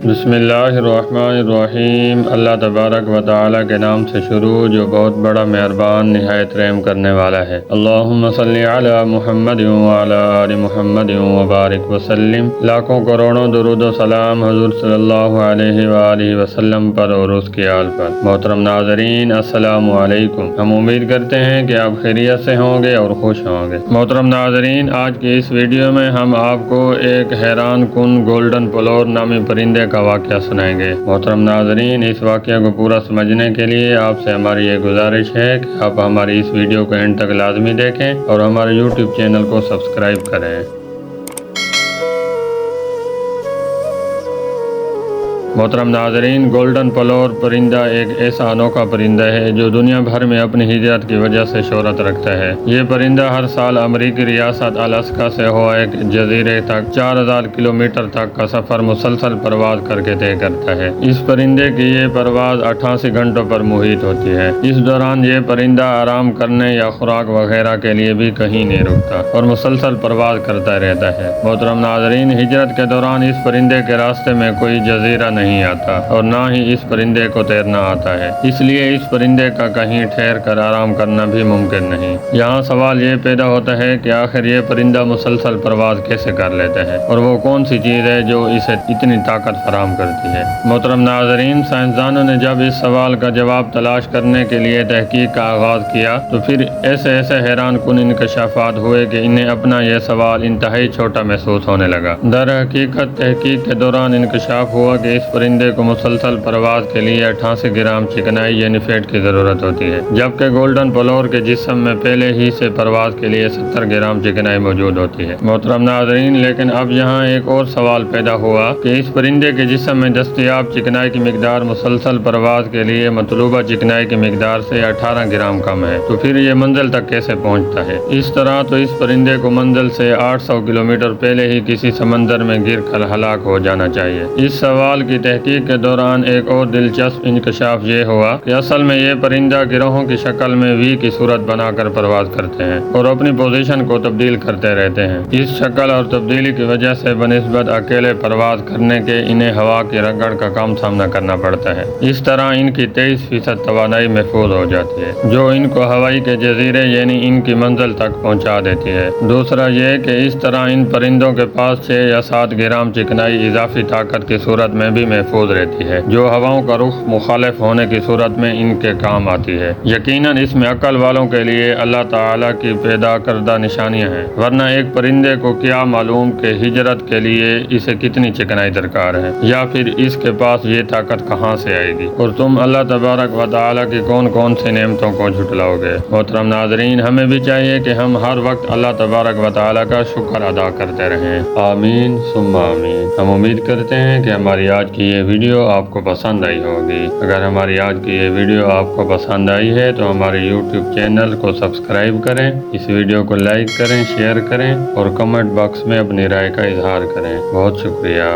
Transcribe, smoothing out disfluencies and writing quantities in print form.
بسم اللہ الرحمن الرحیم۔ اللہ تبارک و تعالیٰ کے نام سے شروع جو بہت بڑا مہربان نہایت رحم کرنے والا ہے۔ اللہم صلی علی محمد وعلی آل محمد وبارک وسلم۔ لاکھوں کروڑوں درود و سلام حضور صلی اللہ علیہ وآلہ وسلم پر اور اس کی آل پر۔ محترم ناظرین السلام علیکم۔ ہم امید کرتے ہیں کہ آپ خیریت سے ہوں گے اور خوش ہوں گے۔ محترم ناظرین، آج کی اس ویڈیو میں ہم آپ کو ایک حیران کن گولڈن پلور نامی پرندے کا واقعہ سنائیں گے۔ محترم ناظرین، اس واقعہ کو پورا سمجھنے کے لیے آپ سے ہماری یہ گزارش ہے کہ آپ ہماری اس ویڈیو کو اینڈ تک لازمی دیکھیں اور ہمارے یوٹیوب چینل کو سبسکرائب کریں۔ محترم ناظرین، گولڈن پلور پرندہ ایک ایسا انوکھا پرندہ ہے جو دنیا بھر میں اپنی ہجرت کی وجہ سے شہرت رکھتا ہے۔ یہ پرندہ ہر سال امریکی ریاست الاسکا سے ہوائے جزیرے تک 4000 کلومیٹر تک کا سفر مسلسل پرواز کر کے طے کرتا ہے۔ اس پرندے کی یہ پرواز 88 گھنٹوں پر محیط ہوتی ہے۔ اس دوران یہ پرندہ آرام کرنے یا خوراک وغیرہ کے لیے بھی کہیں نہیں رکتا اور مسلسل پرواز کرتا رہتا ہے۔ محترم ناظرین، ہجرت کے دوران اس پرندے کے راستے میں کوئی جزیرہ نہیں آتا اور نہ ہی اس پرندے کو تیرنا آتا ہے، اس لیے اس پرندے کا کہیں ٹھہر کر آرام کرنا بھی ممکن نہیں۔ یہاں سوال یہ پیدا ہوتا ہے کہ آخر یہ پرندہ مسلسل پرواز کیسے کر لیتا ہے اور وہ کون سی چیز ہے جو اسے اتنی طاقت فراہم کرتی ہے۔ محترم ناظرین، سائنسدانوں نے جب اس سوال کا جواب تلاش کرنے کے لیے تحقیق کا آغاز کیا تو پھر ایسے حیران کن انکشافات ہوئے کہ انہیں اپنا یہ سوال انتہائی چھوٹا محسوس ہونے لگا۔ در حقیقت تحقیق کے دوران انکشاف ہوا کہ اس پرندے کو مسلسل پرواز کے لیے 88 گرام چکنائی یعنی فیٹ کی ضرورت ہوتی ہے، جبکہ گولڈن پلور کے جسم میں پہلے ہی سے پرواز کے لیے 70 گرام چکنائی موجود ہوتی ہے۔ محترم ناظرین، لیکن اب یہاں ایک اور سوال پیدا ہوا کہ اس پرندے کے جسم میں دستیاب چکنائی کی مقدار مسلسل پرواز کے لیے مطلوبہ چکنائی کی مقدار سے 18 گرام کم ہے، تو پھر یہ منزل تک کیسے پہنچتا ہے؟ اس طرح تو اس پرندے کو منزل سے 800 کلومیٹر پہلے ہی کسی سمندر میں گر کر ہلاک ہو جانا چاہیے۔ اس سوال کی تحقیق کے دوران ایک اور دلچسپ انکشاف یہ ہوا کہ اصل میں یہ پرندہ گروہوں کی شکل میں وی کی صورت بنا کر پرواز کرتے ہیں اور اپنی پوزیشن کو تبدیل کرتے رہتے ہیں۔ اس شکل اور تبدیلی کی وجہ سے بنسبت اکیلے پرواز کرنے کے انہیں ہوا کی رگڑ کا کم سامنا کرنا پڑتا ہے۔ اس طرح ان کی 23% توانائی محفوظ ہو جاتی ہے، جو ان کو ہوائی کے جزیرے یعنی ان کی منزل تک پہنچا دیتی ہے۔ دوسرا یہ کہ اس طرح ان پرندوں کے پاس 6 یا 7 گرام چکنائی اضافی طاقت کی صورت میں بھی محفوظ رہتی ہے، جو ہواؤں کا رخ مخالف ہونے کی صورت میں ان کے کام آتی ہے۔ یقیناً اس میں عقل والوں کے لیے اللہ تعالیٰ کی پیدا کردہ نشانیاں ہیں، ورنہ ایک پرندے کو کیا معلوم کہ ہجرت کے لیے اسے کتنی چکنائی درکار ہے، یا پھر اس کے پاس یہ طاقت کہاں سے آئے گی، اور تم اللہ تبارک و تعالیٰ کی کون سی نعمتوں کو جھٹلاؤ گے۔ محترم ناظرین، ہمیں بھی چاہیے کہ ہم ہر وقت اللہ تبارک و تعالیٰ کا شکر ادا کرتے رہیں۔ آمین ثم آمین۔ ہم امید کرتے ہیں کہ ہماری آج کی یہ ویڈیو آپ کو پسند آئی ہوگی۔ اگر ہماری آج کی یہ ویڈیو آپ کو پسند آئی ہے تو ہمارے یوٹیوب چینل کو سبسکرائب کریں، اس ویڈیو کو لائک کریں، شیئر کریں اور کمنٹ باکس میں اپنی رائے کا اظہار کریں۔ بہت شکریہ۔